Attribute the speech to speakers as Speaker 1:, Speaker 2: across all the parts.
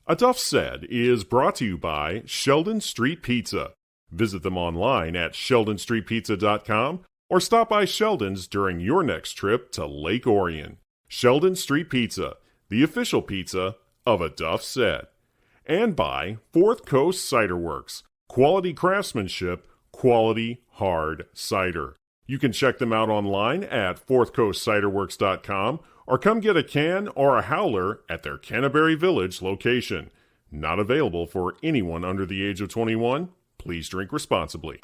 Speaker 1: Enough Said is brought to you by Sheldon Street Pizza. Visit them online at sheldonstreetpizza.com or stop by Sheldon's during your next trip to Lake Orion. Sheldon Street Pizza, the official pizza of Enough Said. And by Fourth Coast Cider Works. Quality craftsmanship, quality hard cider. You can check them out online at fourthcoastciderworks.com or come get a can or a howler at their Canterbury Village location. Not available for anyone under the age of 21. Please drink responsibly.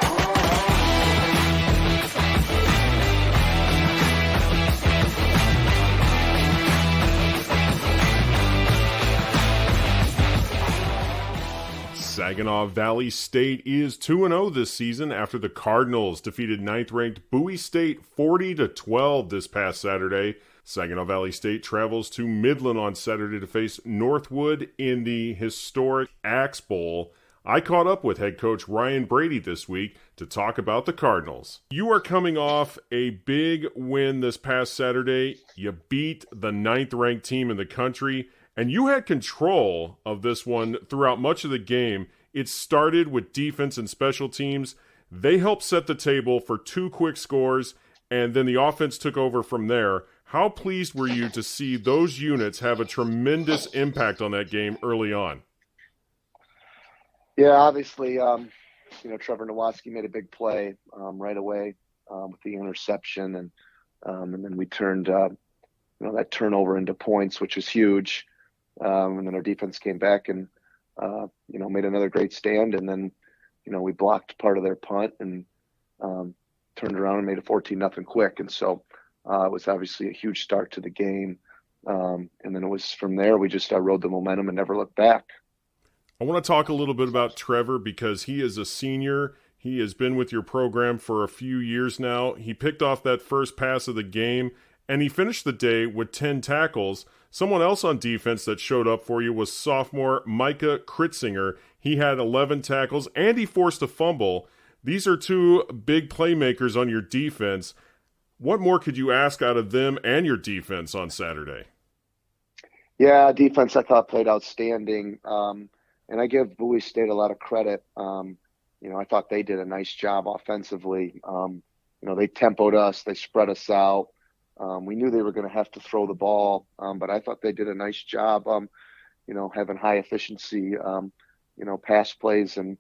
Speaker 1: Saginaw Valley State is 2-0 this season after the Cardinals defeated 9th-ranked Bowie State 40-12 this past Saturday. Saginaw Valley State travels to Midland on Saturday to face Northwood in the historic Axe Bowl. I caught up with head coach Ryan Brady this week to talk about the Cardinals. You are coming off a big win this past Saturday. You beat the 9th-ranked team in the country, and you had control of this one throughout much of the game. It started with defense and special teams. They helped set the table for 2 quick scores, and then the offense took over from there. How pleased were you to see those units have a tremendous impact on that game early on?
Speaker 2: Yeah, obviously, Trevor Nowatzki made a big play right away with the interception, and then we turned that turnover into points, which was huge. And then our defense came back and made another great stand, and then we blocked part of their punt and turned around and made a 14-0 quick, and so it was obviously a huge start to the game. And then it was from there we just rode the momentum and never looked back.
Speaker 1: I want to talk a little bit about Trevor because he is a senior. He has been with your program for a few years now. He picked off that first pass of the game, and he finished the day with 10 tackles. Someone else on defense that showed up for you was sophomore Micah Kritzinger. He had 11 tackles, and he forced a fumble. These are 2 big playmakers on your defense. What more could you ask out of them and your defense on Saturday?
Speaker 2: Yeah, defense I thought played outstanding. And I give Bowie State a lot of credit. I thought they did a nice job offensively. They tempoed us, they spread us out. We knew they were going to have to throw the ball, but I thought they did a nice job, having high efficiency, pass plays and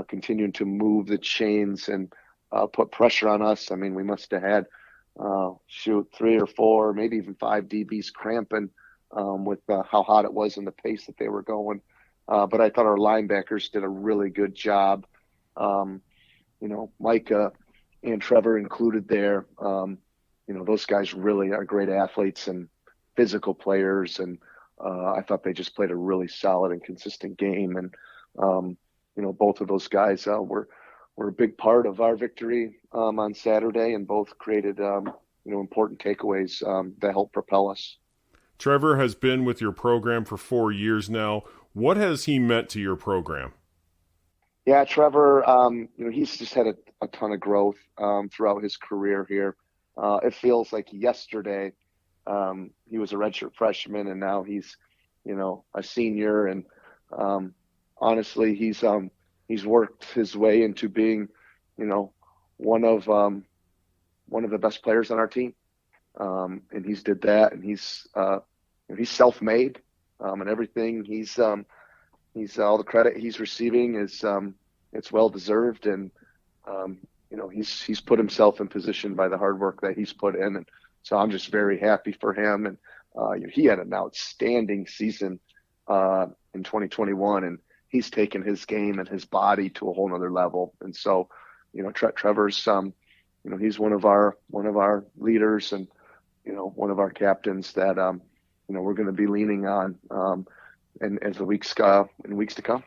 Speaker 2: continuing to move the chains and put pressure on us. I mean, we must have had 3 or 4, maybe even 5 DBs cramping with how hot it was and the pace that they were going. But I thought our linebackers did a really good job. Micah and Trevor included there. Those guys really are great athletes and physical players. And I thought they just played a really solid and consistent game. And, both of those guys were a big part of our victory on Saturday, and both created, important takeaways that helped propel us.
Speaker 1: Trevor has been with your program for 4 years now. What has he meant to your program?
Speaker 2: Yeah, Trevor, he's just had a ton of growth throughout his career here. It feels like yesterday he was a redshirt freshman, and now he's, a senior. And honestly, he's worked his way into being, one of the best players on our team. And he's did that, and he's self-made. And everything he's all the credit he's receiving is it's well deserved, and he's put himself in position by the hard work that he's put in, and so I'm just very happy for him. And he had an outstanding season in 2021, and he's taken his game and his body to a whole nother level. And so Trevor's he's one of our leaders, and one of our captains that we're going to be leaning on and as the weeks to come.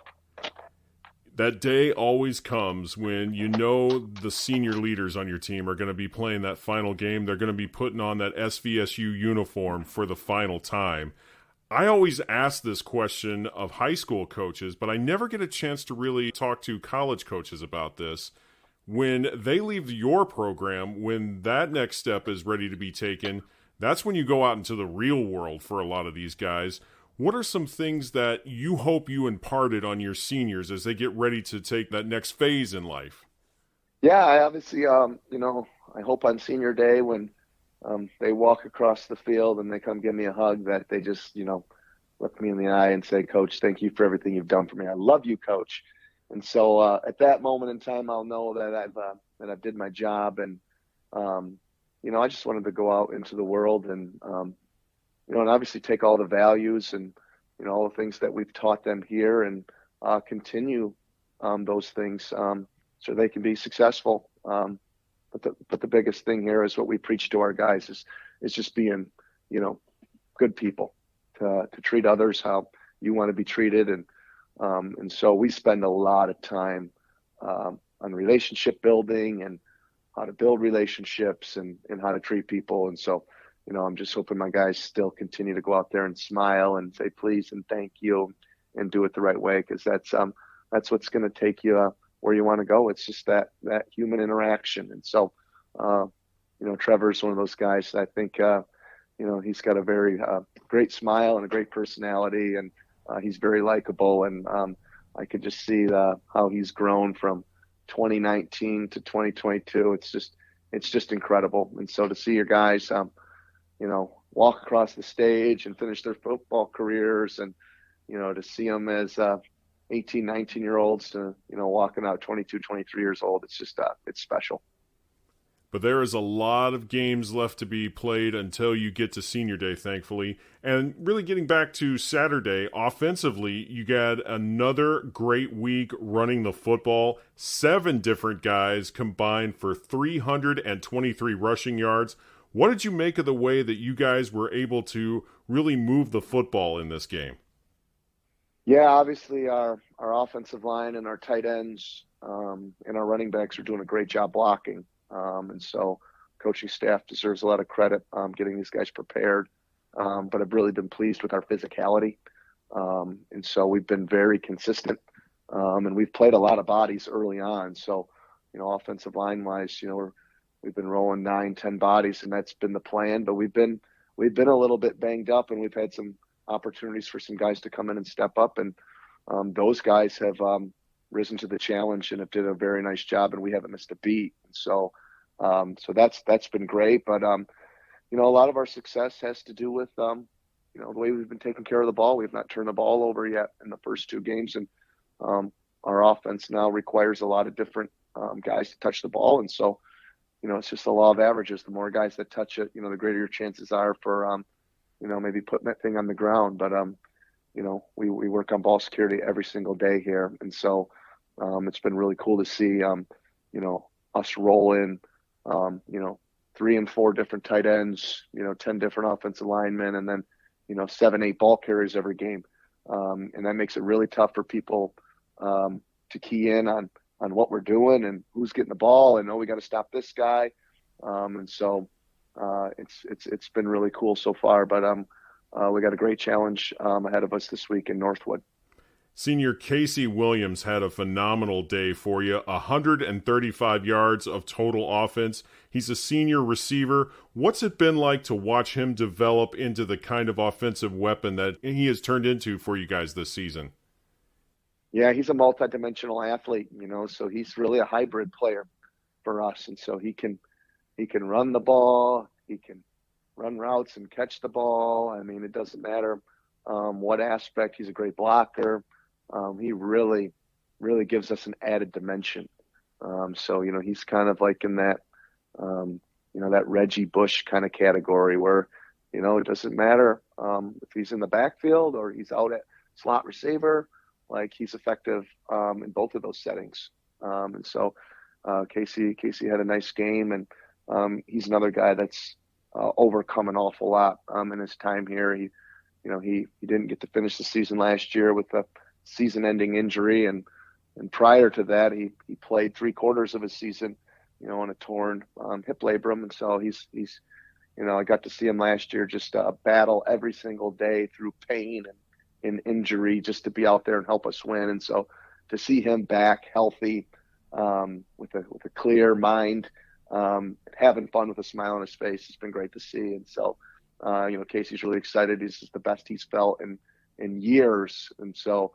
Speaker 1: That day always comes when the senior leaders on your team are going to be playing that final game. They're going to be putting on that SVSU uniform for the final time. I always ask this question of high school coaches, but I never get a chance to really talk to college coaches about this. When they leave your program, when that next step is ready to be taken, that's when you go out into the real world for a lot of these guys. What are some things that you hope you imparted on your seniors as they get ready to take that next phase in life?
Speaker 2: Yeah, I obviously, I hope on senior day when they walk across the field and they come give me a hug that they just, look me in the eye and say, Coach, thank you for everything you've done for me. I love you, Coach. And so at that moment in time, I'll know that I've did my job. And, I just wanted to go out into the world and, and obviously take all the values and, all the things that we've taught them here and continue those things so they can be successful. But the biggest thing here is what we preach to our guys is just being, good people to treat others how you want to be treated. And so we spend a lot of time on relationship building and how to build relationships and how to treat people. And so, I'm just hoping my guys still continue to go out there and smile and say please and thank you and do it the right way, because that's what's going to take you where you want to go. It's just that human interaction. And so, Trevor's one of those guys that I think, he's got a very great smile and a great personality, and he's very likable. And I could just see how he's grown from 2019 to 2022. It's just incredible. And so to see your guys, walk across the stage and finish their football careers, and, to see them as 18, 19-year-olds to, walking out 22, 23 years old, it's just, it's special.
Speaker 1: But there is a lot of games left to be played until you get to senior day, thankfully. And really getting back to Saturday, offensively, you got another great week running the football. 7 different guys combined for 323 rushing yards. What did you make of the way that you guys were able to really move the football in this game?
Speaker 2: Yeah, obviously our offensive line and our tight ends and our running backs are doing a great job blocking. And so coaching staff deserves a lot of credit getting these guys prepared. But I've really been pleased with our physicality. And so we've been very consistent. And we've played a lot of bodies early on. So, offensive line wise, we've been rolling 9-10 bodies, and that's been the plan. But we've been a little bit banged up, and we've had some opportunities for some guys to come in and step up. And those guys have risen to the challenge and have did a very nice job, and we haven't missed a beat. And so that's been great. But a lot of our success has to do with the way we've been taking care of the ball. We've not turned the ball over yet in the first 2 games, and our offense now requires a lot of different guys to touch the ball. And so, it's just the law of averages. The more guys that touch it, the greater your chances are for maybe putting that thing on the ground. But we work on ball security every single day here, and so it's been really cool to see us roll in 3 and 4 different tight ends, 10 different offensive linemen, and then 7-8 ball carriers every game, and that makes it really tough for people to key in on what we're doing and who's getting the ball, and we got to stop this guy, and so it's been really cool so far. But we got a great challenge ahead of us this week in Northwood.
Speaker 1: Senior Casey Williams had a phenomenal day for you, 135 yards of total offense. He's a senior receiver. What's it been like to watch him develop into the kind of offensive weapon that he has turned into for you guys this season?
Speaker 2: Yeah, he's a multi-dimensional athlete, so he's really a hybrid player for us. And so he can run the ball, he can run routes and catch the ball. I mean, it doesn't matter what aspect. He's a great blocker. He really, really gives us an added dimension. So, he's kind of like in that, that Reggie Bush kind of category where, it doesn't matter if he's in the backfield or he's out at slot receiver, like he's effective in both of those settings. And so Casey had a nice game, and he's another guy that's overcome an awful lot in his time here. He didn't get to finish the season last year with a season-ending injury, and prior to that, he played 3/4 of his season, on a torn hip labrum, and so he's I got to see him last year just battle every single day through pain and injury just to be out there and help us win. And so to see him back healthy, with a clear mind, having fun with a smile on his face, it's been great to see. And so, Casey's really excited. He's just the best he's felt in in years. And so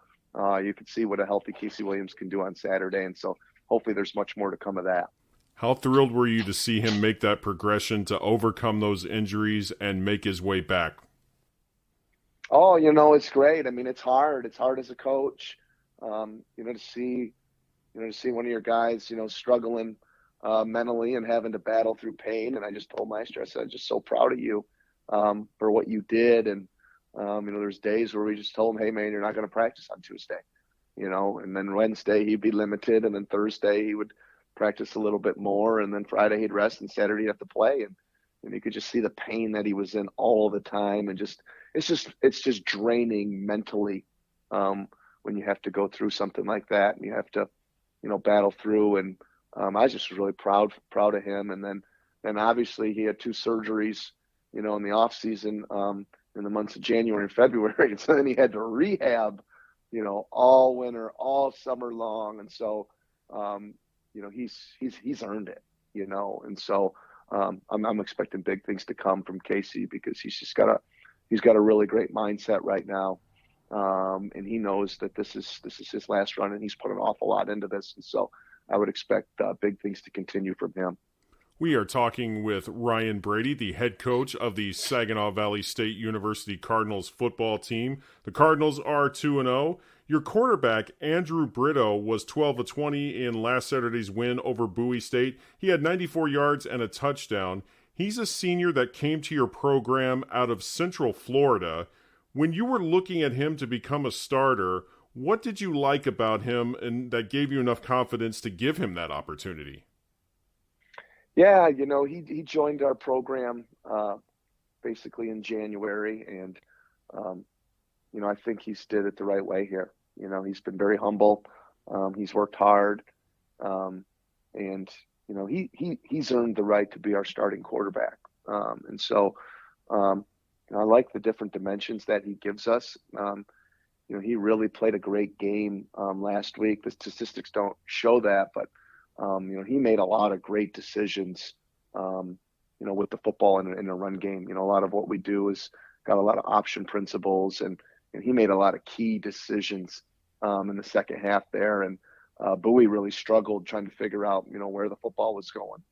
Speaker 2: you can see what a healthy Casey Williams can do on Saturday. And so hopefully there's much more to come of that.
Speaker 1: How thrilled were you to see him make that progression to overcome those injuries and make his way back?
Speaker 2: Oh, it's great. I mean, it's hard. It's hard as a coach, to see one of your guys, struggling mentally and having to battle through pain. And I just told Maestro, I said, I'm just so proud of you for what you did. And, there's days where we just told him, hey, man, you're not going to practice on Tuesday, and then Wednesday he'd be limited. And then Thursday he would practice a little bit more. And then Friday he'd rest and Saturday he'd have to play. And you could just see the pain that he was in all the time. And it's just draining mentally when you have to go through something like that and you have to, battle through. And I just was really proud of him. And then obviously he had 2 surgeries, in the off season in the months of January and February. And so then he had to rehab, all winter, all summer long. And so, he's earned it, and so I'm expecting big things to come from Casey because he's got a really great mindset right now. And he knows that this is his last run and he's put an awful lot into this. And so I would expect big things to continue from him.
Speaker 1: We are talking with Ryan Brady, the head coach of the Saginaw Valley State University Cardinals football team. The Cardinals are 2-0. Your quarterback, Andrew Brito, was 12 of 20 in last Saturday's win over Bowie State. He had 94 yards and a touchdown. He's a senior that came to your program out of Central Florida. When you were looking at him to become a starter, what did you like about him and that gave you enough confidence to give him that opportunity?
Speaker 2: Yeah, he joined our program basically in January, and I think he's did it the right way here. He's been very humble. He's worked hard, and he's earned the right to be our starting quarterback. And so I like the different dimensions that he gives us. He really played a great game last week. The statistics don't show that, but he made a lot of great decisions, with the football in a run game. A lot of what we do is got a lot of option principles, and he made a lot of key decisions in the second half there. And Bowie really struggled trying to figure out, where the football was going.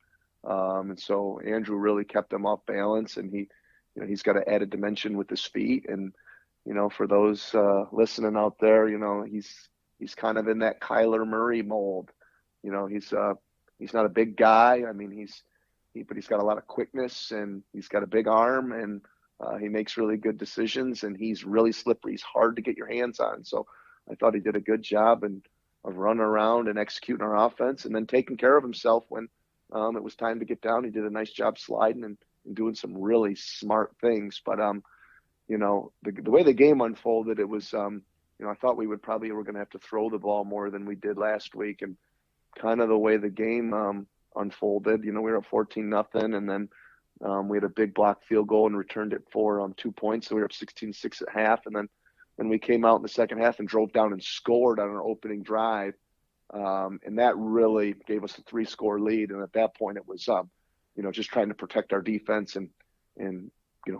Speaker 2: And so Andrew really kept him off balance, and he's got an added dimension with his feet. And, for those listening out there, he's kind of in that Kyler Murray mold. He's not a big guy. I mean, but he's got a lot of quickness and he's got a big arm and he makes really good decisions and he's really slippery. He's hard to get your hands on. So I thought he did a good job of running around and executing our offense and then taking care of himself when it was time to get down. He did a nice job sliding and doing some really smart things. But, the way the game unfolded, it was, I thought we were going to have to throw the ball more than we did last week. And kind of the way the game unfolded, we were at 14-0, and then we had a big block field goal and returned it for 2 points. So we were up 16-6 at half. And then we came out in the second half and drove down and scored on our opening drive. And that really gave us a 3-score lead. And at that point it was, just trying to protect our defense and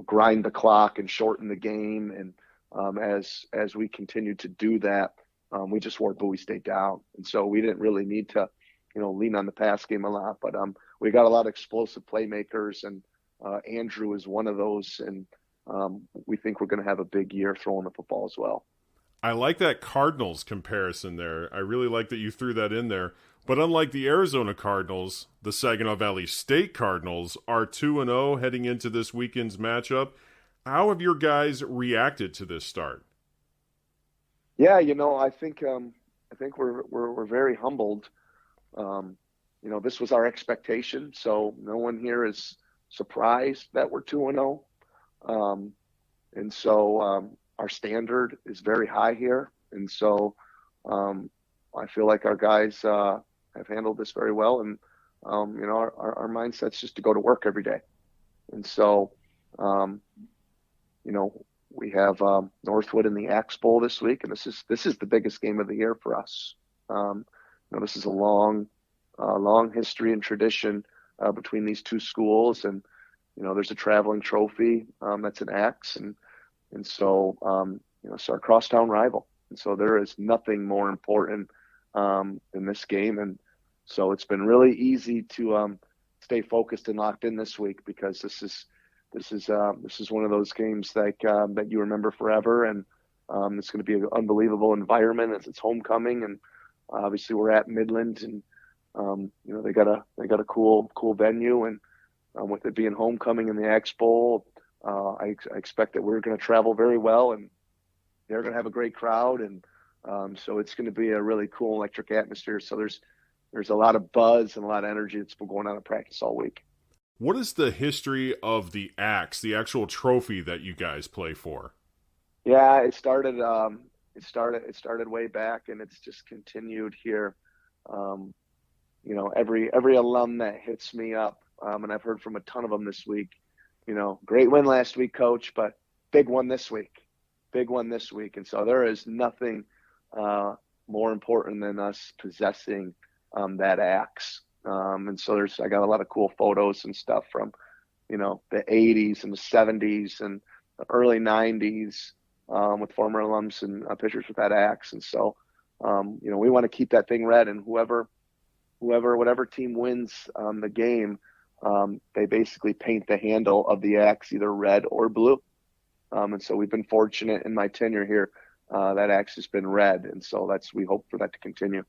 Speaker 2: grind the clock and shorten the game. And as we continued to do that, we just wore Bowie State down. And so we didn't really need to, lean on the pass game a lot, but we got a lot of explosive playmakers, and Andrew is one of those. And we think we're going to have a big year throwing the football as well.
Speaker 1: I like that Cardinals comparison there. I really like that you threw that in there. But unlike the Arizona Cardinals, the Saginaw Valley State Cardinals are 2-0 heading into this weekend's matchup. How have your guys reacted to this start?
Speaker 2: Yeah, I think we're very humbled. This was our expectation, so no one here is surprised that we're 2-0. And so our standard is very high here, and so I feel like our guys have handled this very well, and our mindset's just to go to work every day. And so we have Northwood in the Axe Bowl this week, and this is the biggest game of the year for us. This is a long history and tradition between these two schools, and there's a traveling trophy that's an Axe, and so it's our crosstown rival. And so there is nothing more important in this game. And so it's been really easy to stay focused and locked in this week, because this is one of those games that you remember forever. And it's going to be an unbelievable environment as it's homecoming. And obviously we're at Midland, and they got a cool venue. And with it being homecoming in the Axe Bowl, I expect that we're going to travel very well, and they're going to have a great crowd. And so it's going to be a really cool electric atmosphere. So there's a lot of buzz and a lot of energy that's been going on in practice all week.
Speaker 1: What is the history of the Axe, the actual trophy that you guys play for?
Speaker 2: Yeah, it started way back, and it's just continued here. Every alum that hits me up, and I've heard from a ton of them this week, great win last week, coach, but big one this week. And so there is nothing more important than us possessing that axe. And so I got a lot of cool photos and stuff from, the 80s and the 70s and the early 90s with former alums and pitchers with that axe. And so, we want to keep that thing red, and whatever team wins the game, they basically paint the handle of the axe either red or blue. And so we've been fortunate in my tenure here. That axe has been red. And so we hope for that to continue.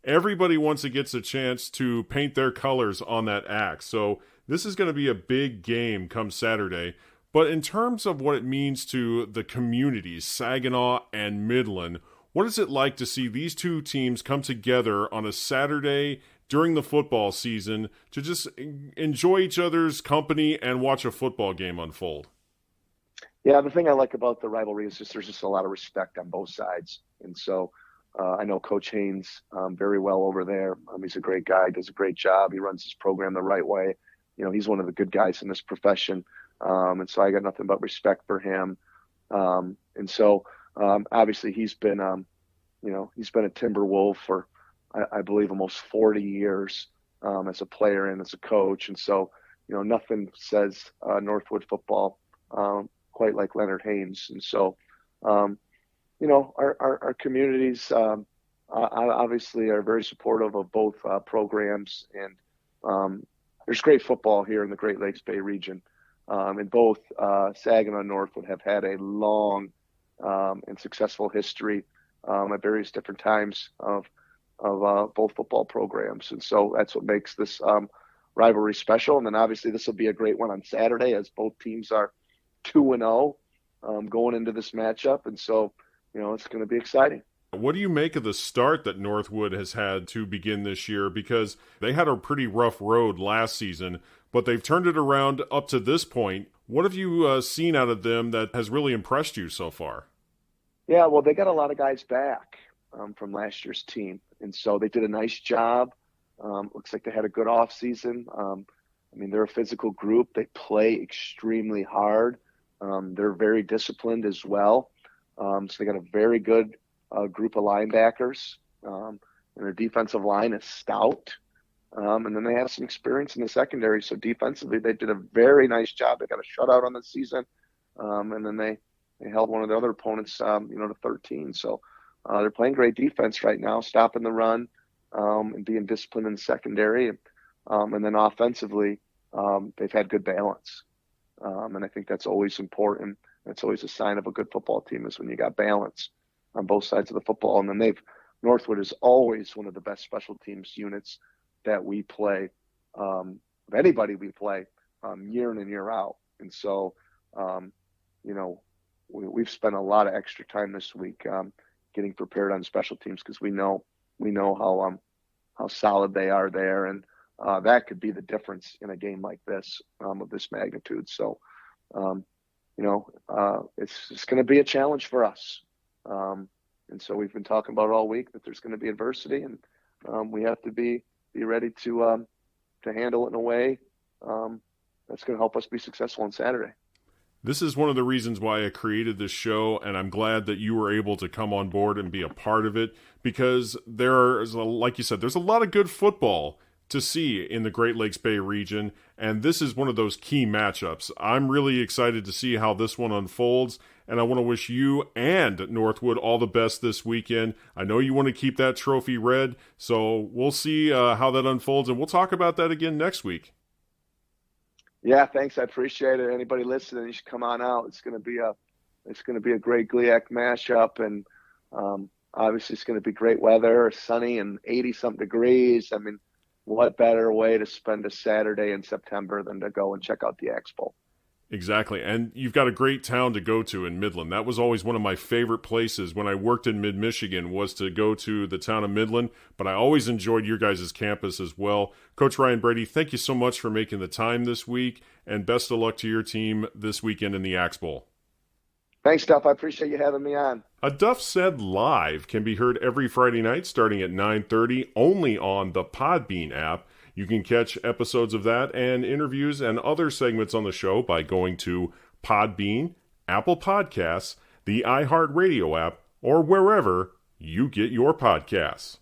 Speaker 1: Everybody once it gets a chance to paint their colors on that axe. So this is going to be a big game come Saturday. But in terms of what it means to the communities, Saginaw and Midland, what is it like to see these two teams come together on a Saturday during the football season to just enjoy each other's company and watch a football game unfold?
Speaker 2: Yeah, the thing I like about the rivalry is there's just a lot of respect on both sides. And so I know Coach Haynes very well over there. He's a great guy, does a great job. He runs his program the right way. He's one of the good guys in this profession. And so I got nothing but respect for him. And so obviously he's been a Timberwolf for, I believe, almost 40 years as a player and as a coach. And so, nothing says Northwood football quite like Leonard Haynes. And so, our communities obviously are very supportive of both programs. And there's great football here in the Great Lakes Bay region. And both Saginaw and Northwood have had a long and successful history at various different times of both football programs. And so that's what makes this rivalry special. And then obviously this will be a great one on Saturday, as both teams are 2-0 going into this matchup. And so, it's going to be exciting.
Speaker 1: What do you make of the start that Northwood has had to begin this year? Because they had a pretty rough road last season, but they've turned it around up to this point. What have you seen out of them that has really impressed you so far?
Speaker 2: Yeah, well, they got a lot of guys back from last year's team. And so they did a nice job. Looks like they had a good off season. They're a physical group. They play extremely hard. They're very disciplined as well. So they got a very good group of linebackers. And their defensive line is stout. And then they have some experience in the secondary. So defensively, they did a very nice job. They got a shutout on the season. And then they held one of the other opponents, to 13. So they're playing great defense right now, stopping the run and being disciplined in the secondary. And then offensively, they've had good balance. And I think that's always important. That's always a sign of a good football team, is when you got balance on both sides of the football. And then Northwood is always one of the best special teams units that we play, of anybody we play, year in and year out. And so, we've spent a lot of extra time this week getting prepared on special teams, because we know how solid they are there, and that could be the difference in a game like this of this magnitude. So, it's going to be a challenge for us. And so we've been talking about all week that there's going to be adversity, and we have to be ready to handle it in a way that's going to help us be successful on Saturday.
Speaker 1: This is one of the reasons why I created this show, and I'm glad that you were able to come on board and be a part of it, because like you said, there's a lot of good football to see in the Great Lakes Bay region, and this is one of those key matchups. I'm really excited to see how this one unfolds, and I want to wish you and Northwood all the best this weekend. I know you want to keep that trophy red, so we'll see how that unfolds, and we'll talk about that again next week.
Speaker 2: Yeah, thanks. I appreciate it. Anybody listening, you should come on out. It's going to be a great GLIAC mashup, and obviously it's going to be great weather, sunny and 80-something degrees. I mean, what better way to spend a Saturday in September than to go and check out the Expo?
Speaker 1: Exactly. And you've got a great town to go to in Midland. That was always one of my favorite places when I worked in mid-Michigan, was to go to the town of Midland. But I always enjoyed your guys' campus as well. Coach Ryan Brady, thank you so much for making the time this week, and best of luck to your team this weekend in the Axe Bowl.
Speaker 2: Thanks, Duff. I appreciate you having me on.
Speaker 1: A Duff Said Live can be heard every Friday night starting at 9:30 only on the Podbean app. You can catch episodes of that and interviews and other segments on the show by going to Podbean, Apple Podcasts, the iHeartRadio app, or wherever you get your podcasts.